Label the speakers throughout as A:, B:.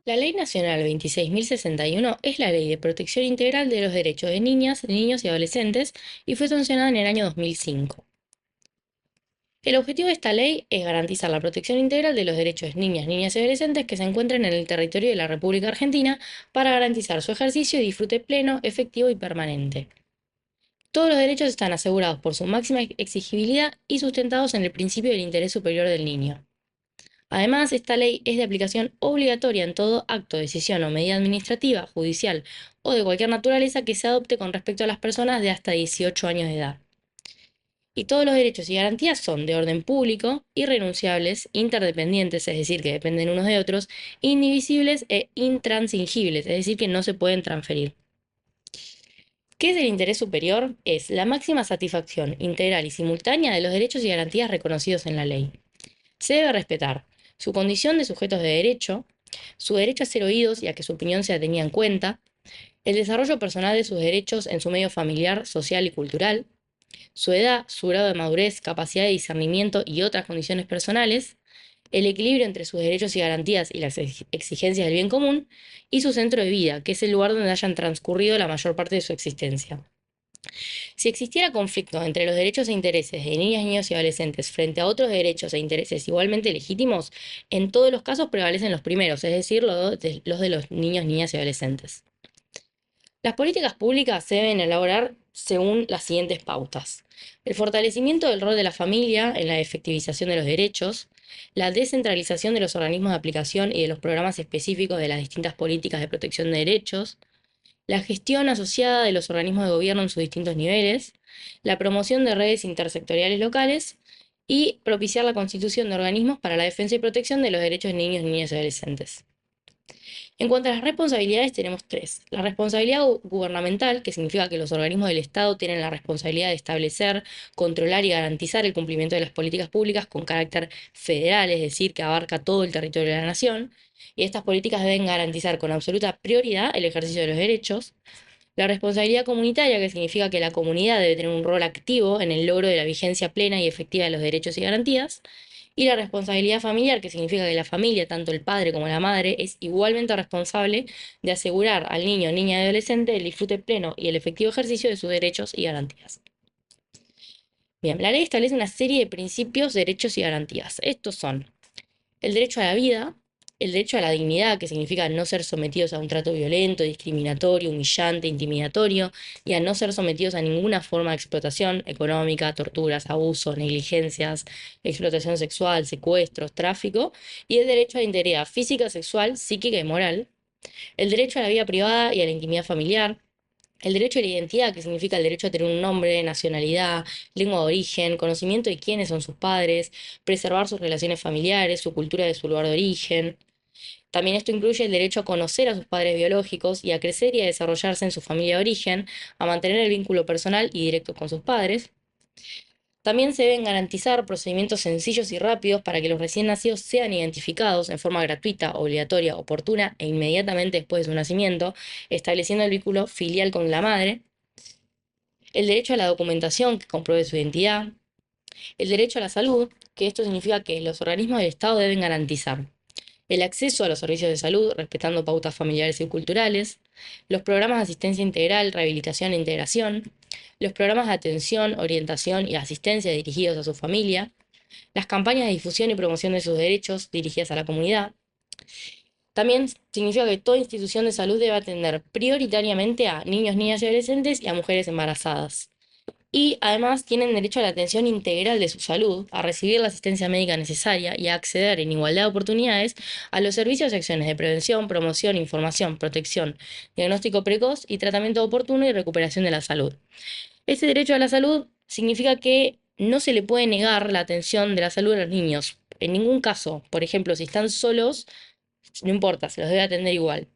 A: La Ley Nacional 26.061 es la ley de protección integral de los derechos de niñas, niños y adolescentes y fue sancionada en el año 2005. El objetivo de esta ley es garantizar la protección integral de los derechos de niñas, niñas y adolescentes que se encuentren en el territorio de la República Argentina para garantizar su ejercicio y disfrute pleno, efectivo y permanente. Todos los derechos están asegurados por su máxima exigibilidad y sustentados en el principio del interés superior del niño. Además, esta ley es de aplicación obligatoria en todo acto, decisión o medida administrativa, judicial o de cualquier naturaleza que se adopte con respecto a las personas de hasta 18 años de edad. Y todos los derechos y garantías son de orden público, irrenunciables, interdependientes, es decir, que dependen unos de otros, indivisibles e intransigibles, es decir, que no se pueden transferir. ¿Qué es el interés superior? Es la máxima satisfacción integral y simultánea de los derechos y garantías reconocidos en la ley. Se debe respetar su condición de sujetos de derecho, su derecho a ser oídos y a que su opinión sea tenida en cuenta, el desarrollo personal de sus derechos en su medio familiar, social y cultural, su edad, su grado de madurez, capacidad de discernimiento y otras condiciones personales, el equilibrio entre sus derechos y garantías y las exigencias del bien común, y su centro de vida, que es el lugar donde hayan transcurrido la mayor parte de su existencia. Si existiera conflicto entre los derechos e intereses de niñas, niños y adolescentes frente a otros derechos e intereses igualmente legítimos, en todos los casos prevalecen los primeros, es decir, los de los niños, niñas y adolescentes. Las políticas públicas se deben elaborar según las siguientes pautas. El fortalecimiento del rol de la familia en la efectivización de los derechos, la descentralización de los organismos de aplicación y de los programas específicos de las distintas políticas de protección de derechos, la gestión asociada de los organismos de gobierno en sus distintos niveles, la promoción de redes intersectoriales locales y propiciar la constitución de organismos para la defensa y protección de los derechos de niños, niñas y adolescentes. En cuanto a las responsabilidades, tenemos tres. La responsabilidad gubernamental, que significa que los organismos del Estado tienen la responsabilidad de establecer, controlar y garantizar el cumplimiento de las políticas públicas con carácter federal, es decir, que abarca todo el territorio de la nación. Y estas políticas deben garantizar con absoluta prioridad el ejercicio de los derechos. La responsabilidad comunitaria, que significa que la comunidad debe tener un rol activo en el logro de la vigencia plena y efectiva de los derechos y garantías. Y la responsabilidad familiar, que significa que la familia, tanto el padre como la madre, es igualmente responsable de asegurar al niño, niña y adolescente el disfrute pleno y el efectivo ejercicio de sus derechos y garantías. Bien, la ley establece una serie de principios, derechos y garantías. Estos son el derecho a la vida, el derecho a la dignidad, que significa no ser sometidos a un trato violento, discriminatorio, humillante, intimidatorio, y a no ser sometidos a ninguna forma de explotación económica, torturas, abusos, negligencias, explotación sexual, secuestros, tráfico, y el derecho a la integridad física, sexual, psíquica y moral, el derecho a la vida privada y a la intimidad familiar, el derecho a la identidad, que significa el derecho a tener un nombre, nacionalidad, lengua de origen, conocimiento de quiénes son sus padres, preservar sus relaciones familiares, su cultura de su lugar de origen. También esto incluye el derecho a conocer a sus padres biológicos y a crecer y a desarrollarse en su familia de origen, a mantener el vínculo personal y directo con sus padres. También se deben garantizar procedimientos sencillos y rápidos para que los recién nacidos sean identificados en forma gratuita, obligatoria, oportuna e inmediatamente después de su nacimiento, estableciendo el vínculo filial con la madre. El derecho a la documentación que compruebe su identidad. El derecho a la salud, que esto significa que los organismos del Estado deben garantizar el acceso a los servicios de salud, respetando pautas familiares y culturales, los programas de asistencia integral, rehabilitación e integración, los programas de atención, orientación y asistencia dirigidos a su familia, las campañas de difusión y promoción de sus derechos dirigidas a la comunidad. También significa que toda institución de salud debe atender prioritariamente a niños, niñas y adolescentes y a mujeres embarazadas. Y además tienen derecho a la atención integral de su salud, a recibir la asistencia médica necesaria y a acceder en igualdad de oportunidades a los servicios y acciones de prevención, promoción, información, protección, diagnóstico precoz y tratamiento oportuno y recuperación de la salud. Este derecho a la salud significa que no se le puede negar la atención de la salud a los niños. En ningún caso, por ejemplo, si están solos, no importa, se los debe atender igual.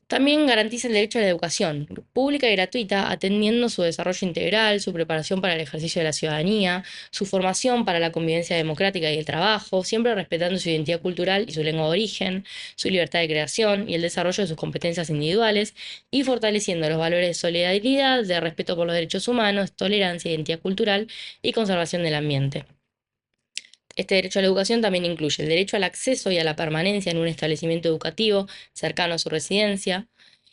A: También garantiza el derecho a la educación pública y gratuita, atendiendo su desarrollo integral, su preparación para el ejercicio de la ciudadanía, su formación para la convivencia democrática y el trabajo, siempre respetando su identidad cultural y su lengua de origen, su libertad de creación y el desarrollo de sus competencias individuales, y fortaleciendo los valores de solidaridad, de respeto por los derechos humanos, tolerancia, identidad cultural y conservación del ambiente. Este derecho a la educación también incluye el derecho al acceso y a la permanencia en un establecimiento educativo cercano a su residencia,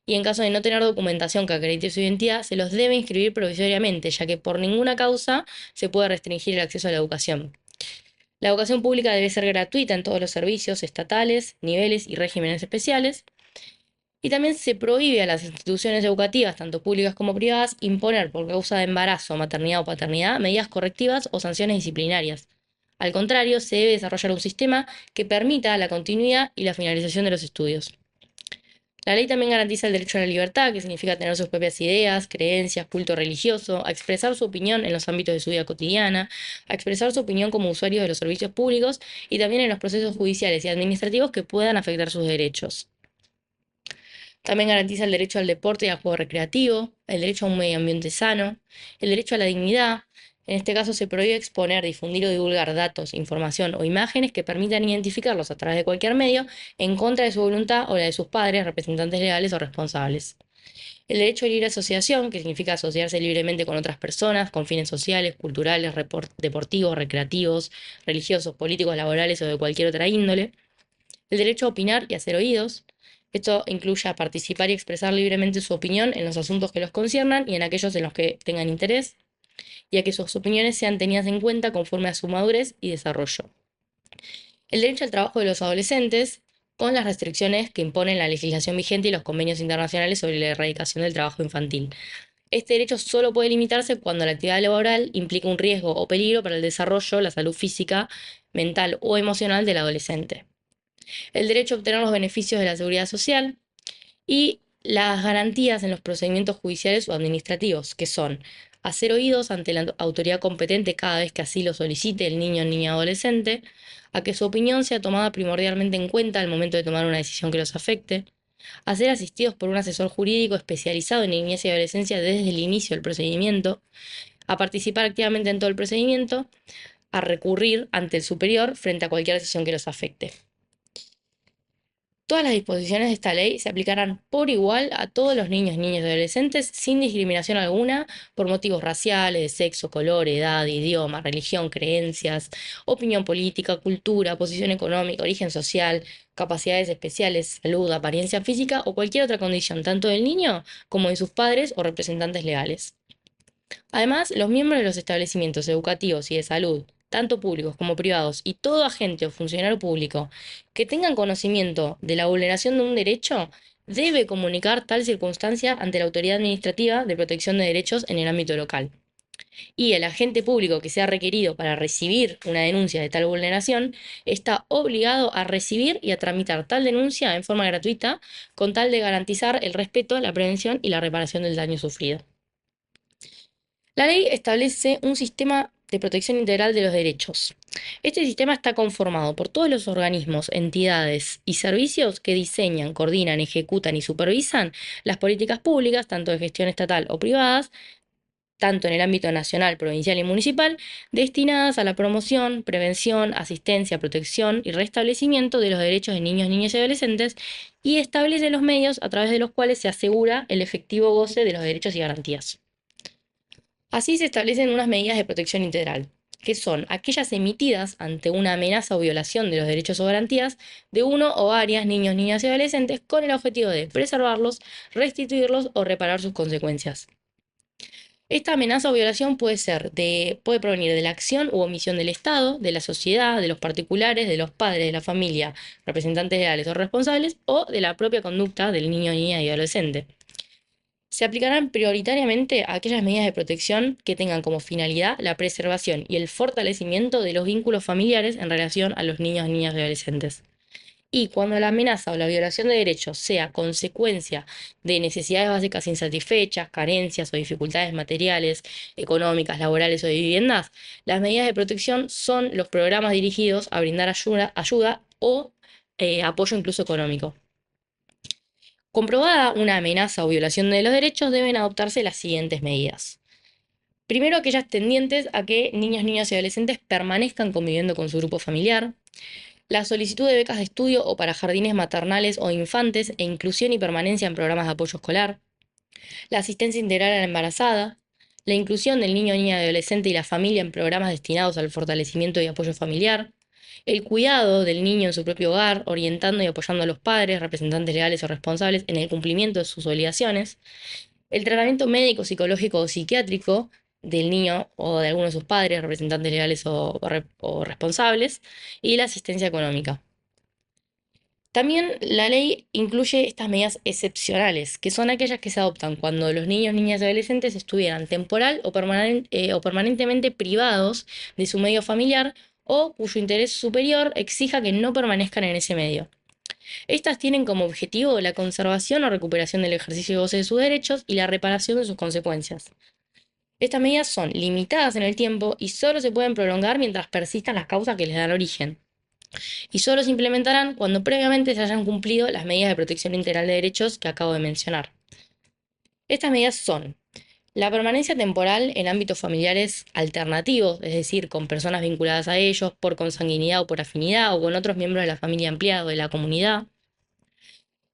A: y en caso de no tener documentación que acredite su identidad, se los debe inscribir provisoriamente, ya que por ninguna causa se puede restringir el acceso a la educación. La educación pública debe ser gratuita en todos los servicios estatales, niveles y regímenes especiales. Y también se prohíbe a las instituciones educativas, tanto públicas como privadas, imponer por causa de embarazo, maternidad o paternidad medidas correctivas o sanciones disciplinarias. Al contrario, se debe desarrollar un sistema que permita la continuidad y la finalización de los estudios. La ley también garantiza el derecho a la libertad, que significa tener sus propias ideas, creencias, culto religioso, a expresar su opinión en los ámbitos de su vida cotidiana, a expresar su opinión como usuarios de los servicios públicos y también en los procesos judiciales y administrativos que puedan afectar sus derechos. También garantiza el derecho al deporte y al juego recreativo, el derecho a un medio ambiente sano, el derecho a la dignidad. En este caso se prohíbe exponer, difundir o divulgar datos, información o imágenes que permitan identificarlos a través de cualquier medio en contra de su voluntad o la de sus padres, representantes legales o responsables. El derecho a libre asociación, que significa asociarse libremente con otras personas con fines sociales, culturales, deportivos, recreativos, religiosos, políticos, laborales o de cualquier otra índole. El derecho a opinar y a ser oídos. Esto incluye a participar y expresar libremente su opinión en los asuntos que los conciernan y en aquellos en los que tengan interés, y a que sus opiniones sean tenidas en cuenta conforme a su madurez y desarrollo. El derecho al trabajo de los adolescentes, con las restricciones que imponen la legislación vigente y los convenios internacionales sobre la erradicación del trabajo infantil. Este derecho solo puede limitarse cuando la actividad laboral implica un riesgo o peligro para el desarrollo, la salud física, mental o emocional del adolescente. El derecho a obtener los beneficios de la seguridad social y las garantías en los procedimientos judiciales o administrativos, que son hacer oídos ante la autoridad competente cada vez que así lo solicite el niño o niña adolescente, a que su opinión sea tomada primordialmente en cuenta al momento de tomar una decisión que los afecte, a ser asistidos por un asesor jurídico especializado en niñez y adolescencia desde el inicio del procedimiento, a participar activamente en todo el procedimiento, a recurrir ante el superior frente a cualquier decisión que los afecte. Todas las disposiciones de esta ley se aplicarán por igual a todos los niños, niñas y adolescentes sin discriminación alguna por motivos raciales, de sexo, color, edad, idioma, religión, creencias, opinión política, cultura, posición económica, origen social, capacidades especiales, salud, apariencia física o cualquier otra condición, tanto del niño como de sus padres o representantes legales. Además, los miembros de los establecimientos educativos y de salud, tanto públicos como privados, y todo agente o funcionario público que tengan conocimiento de la vulneración de un derecho, debe comunicar tal circunstancia ante la Autoridad Administrativa de Protección de Derechos en el ámbito local. Y el agente público que sea requerido para recibir una denuncia de tal vulneración está obligado a recibir y a tramitar tal denuncia en forma gratuita, con tal de garantizar el respeto, la prevención y la reparación del daño sufrido. La ley establece un sistema de protección integral de los derechos. Este sistema está conformado por todos los organismos, entidades y servicios que diseñan, coordinan, ejecutan y supervisan las políticas públicas, tanto de gestión estatal o privadas, tanto en el ámbito nacional, provincial y municipal, destinadas a la promoción, prevención, asistencia, protección y restablecimiento de los derechos de niños, niñas y adolescentes, y establece los medios a través de los cuales se asegura el efectivo goce de los derechos y garantías. Así se establecen unas medidas de protección integral, que son aquellas emitidas ante una amenaza o violación de los derechos o garantías de uno o varias niños, niñas y adolescentes con el objetivo de preservarlos, restituirlos o reparar sus consecuencias. Esta amenaza o violación puede provenir de la acción u omisión del Estado, de la sociedad, de los particulares, de los padres, de la familia, representantes legales o responsables, o de la propia conducta del niño, niña y adolescente. Se aplicarán prioritariamente a aquellas medidas de protección que tengan como finalidad la preservación y el fortalecimiento de los vínculos familiares en relación a los niños, niñas y adolescentes. Y cuando la amenaza o la violación de derechos sea consecuencia de necesidades básicas insatisfechas, carencias o dificultades materiales, económicas, laborales o de viviendas, las medidas de protección son los programas dirigidos a brindar ayuda o apoyo incluso económico. Comprobada una amenaza o violación de los derechos, deben adoptarse las siguientes medidas. Primero, aquellas tendientes a que niños, niñas y adolescentes permanezcan conviviendo con su grupo familiar. La solicitud de becas de estudio o para jardines maternales o infantes e inclusión y permanencia en programas de apoyo escolar. La asistencia integral a la embarazada. la inclusión del niño, niña, adolescente y la familia en programas destinados al fortalecimiento y apoyo familiar, el cuidado del niño en su propio hogar, orientando y apoyando a los padres, representantes legales o responsables en el cumplimiento de sus obligaciones, el tratamiento médico, psicológico o psiquiátrico del niño o de alguno de sus padres, representantes legales o responsables, y la asistencia económica. También la ley incluye estas medidas excepcionales, que son aquellas que se adoptan cuando los niños, niñas y adolescentes estuvieran temporal o permanentemente privados de su medio familiar o cuyo interés superior exija que no permanezcan en ese medio. Estas tienen como objetivo la conservación o recuperación del ejercicio y goce de sus derechos y la reparación de sus consecuencias. Estas medidas son limitadas en el tiempo y solo se pueden prolongar mientras persistan las causas que les dan origen. Y solo se implementarán cuando previamente se hayan cumplido las medidas de protección integral de derechos que acabo de mencionar. Estas medidas son la permanencia temporal en ámbitos familiares alternativos, es decir, con personas vinculadas a ellos por consanguinidad o por afinidad o con otros miembros de la familia ampliada o de la comunidad.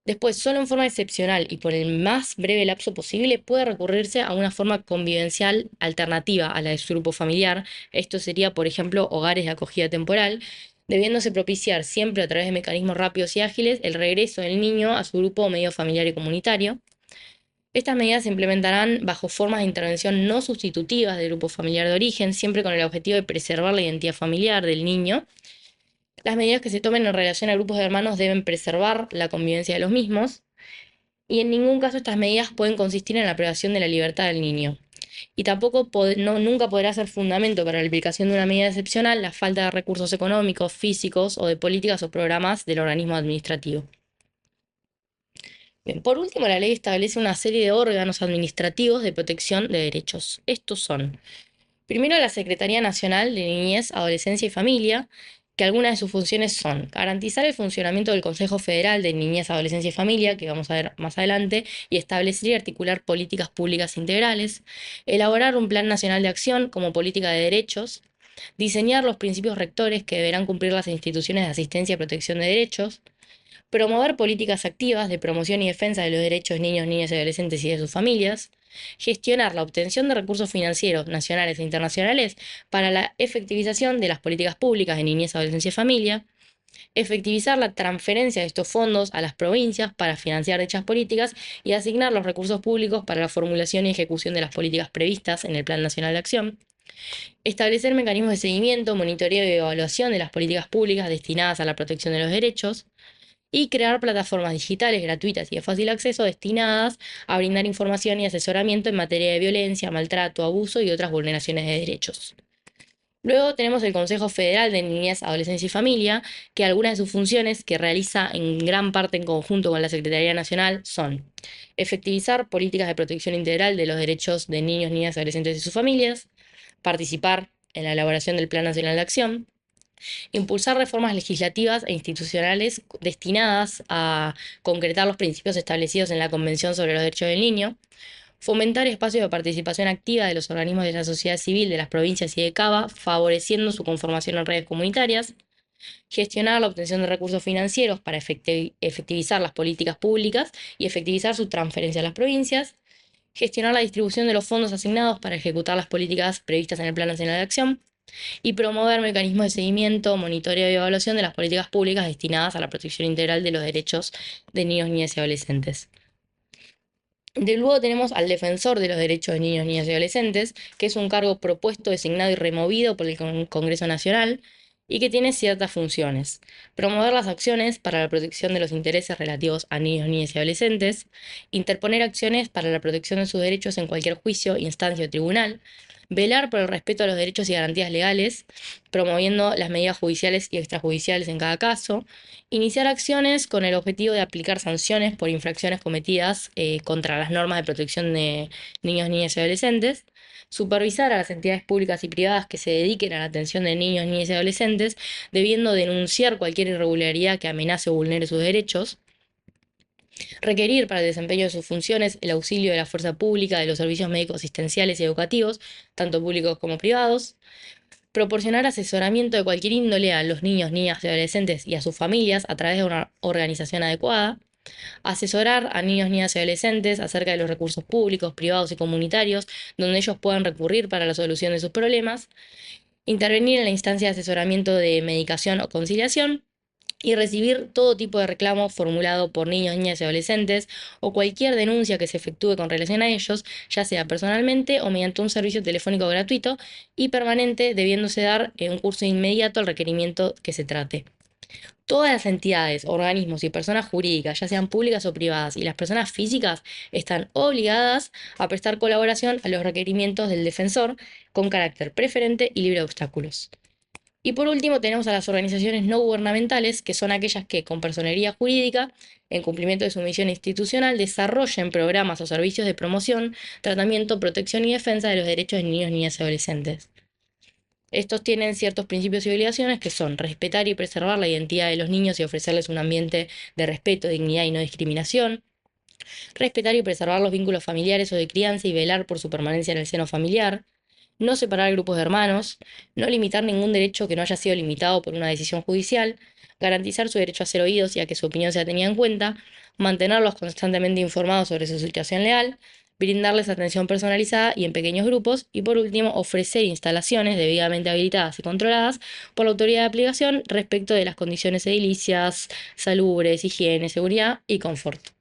A: Después, solo en forma excepcional y por el más breve lapso posible, puede recurrirse a una forma convivencial alternativa a la de su grupo familiar. Esto sería, por ejemplo, hogares de acogida temporal, debiéndose propiciar siempre a través de mecanismos rápidos y ágiles el regreso del niño a su grupo o medio familiar y comunitario. Estas medidas se implementarán bajo formas de intervención no sustitutivas del grupo familiar de origen, siempre con el objetivo de preservar la identidad familiar del niño. Las medidas que se tomen en relación a grupos de hermanos deben preservar la convivencia de los mismos y en ningún caso estas medidas pueden consistir en la privación de la libertad del niño. Y tampoco nunca podrá ser fundamento para la aplicación de una medida excepcional la falta de recursos económicos, físicos o de políticas o programas del organismo administrativo. Bien, por último, la ley establece una serie de órganos administrativos de protección de derechos. Estos son, primero, la Secretaría Nacional de Niñez, Adolescencia y Familia, que algunas de sus funciones son garantizar el funcionamiento del Consejo Federal de Niñez, Adolescencia y Familia, que vamos a ver más adelante, y establecer y articular políticas públicas integrales, elaborar un Plan Nacional de Acción como política de derechos, diseñar los principios rectores que deberán cumplir las instituciones de asistencia y protección de derechos, promover políticas activas de promoción y defensa de los derechos de niños, niñas y adolescentes y de sus familias, gestionar la obtención de recursos financieros nacionales e internacionales para la efectivización de las políticas públicas de niñez, adolescencia y familia, efectivizar la transferencia de estos fondos a las provincias para financiar dichas políticas y asignar los recursos públicos para la formulación y ejecución de las políticas previstas en el Plan Nacional de Acción, establecer mecanismos de seguimiento, monitoreo y evaluación de las políticas públicas destinadas a la protección de los derechos, y crear plataformas digitales gratuitas y de fácil acceso destinadas a brindar información y asesoramiento en materia de violencia, maltrato, abuso y otras vulneraciones de derechos. Luego tenemos el Consejo Federal de Niñez, Adolescencia y Familia, que algunas de sus funciones, que realiza en gran parte en conjunto con la Secretaría Nacional, son efectivizar políticas de protección integral de los derechos de niños, niñas, adolescentes y sus familias, participar en la elaboración del Plan Nacional de Acción, impulsar reformas legislativas e institucionales destinadas a concretar los principios establecidos en la Convención sobre los Derechos del Niño, fomentar espacios de participación activa de los organismos de la sociedad civil de las provincias y de Cava, favoreciendo su conformación en redes comunitarias, gestionar la obtención de recursos financieros para efectivizar las políticas públicas y efectivizar su transferencia a las provincias, gestionar la distribución de los fondos asignados para ejecutar las políticas previstas en el Plan Nacional de Acción, y promover mecanismos de seguimiento, monitoreo y evaluación de las políticas públicas destinadas a la protección integral de los derechos de niños, niñas y adolescentes. De luego tenemos al defensor de los derechos de niños, niñas y adolescentes, que es un cargo propuesto, designado y removido por el Congreso Nacional y que tiene ciertas funciones. Promover las acciones para la protección de los intereses relativos a niños, niñas y adolescentes, interponer acciones para la protección de sus derechos en cualquier juicio, instancia o tribunal, velar por el respeto a los derechos y garantías legales, promoviendo las medidas judiciales y extrajudiciales en cada caso, iniciar acciones con el objetivo de aplicar sanciones por infracciones cometidas contra las normas de protección de niños, niñas y adolescentes, supervisar a las entidades públicas y privadas que se dediquen a la atención de niños, niñas y adolescentes, debiendo denunciar cualquier irregularidad que amenace o vulnere sus derechos, requerir para el desempeño de sus funciones el auxilio de la fuerza pública, de los servicios médicos asistenciales y educativos, tanto públicos como privados, proporcionar asesoramiento de cualquier índole a los niños, niñas y adolescentes y a sus familias a través de una organización adecuada, Asesorar a niños, niñas y adolescentes acerca de los recursos públicos, privados y comunitarios donde ellos puedan recurrir para la solución de sus problemas. Intervenir en la instancia de asesoramiento de medicación o conciliación y recibir todo tipo de reclamo formulado por niños, niñas y adolescentes o cualquier denuncia que se efectúe con relación a ellos, ya sea personalmente o mediante un servicio telefónico gratuito y permanente, debiéndose dar un curso inmediato al requerimiento que se trate. Todas las entidades, organismos y personas jurídicas, ya sean públicas o privadas, y las personas físicas están obligadas a prestar colaboración a los requerimientos del defensor con carácter preferente y libre de obstáculos. Y por último tenemos a las organizaciones no gubernamentales, que son aquellas que, con personería jurídica, en cumplimiento de su misión institucional, desarrollen programas o servicios de promoción, tratamiento, protección y defensa de los derechos de niños, niñas y adolescentes. Estos tienen ciertos principios y obligaciones que son respetar y preservar la identidad de los niños y ofrecerles un ambiente de respeto, dignidad y no discriminación, respetar y preservar los vínculos familiares o de crianza y velar por su permanencia en el seno familiar, no separar grupos de hermanos, no limitar ningún derecho que no haya sido limitado por una decisión judicial, garantizar su derecho a ser oídos y a que su opinión sea tenida en cuenta, mantenerlos constantemente informados sobre su situación legal, brindarles atención personalizada y en pequeños grupos, y por último, ofrecer instalaciones debidamente habilitadas y controladas por la autoridad de aplicación respecto de las condiciones edilicias, salubres, higiene, seguridad y confort.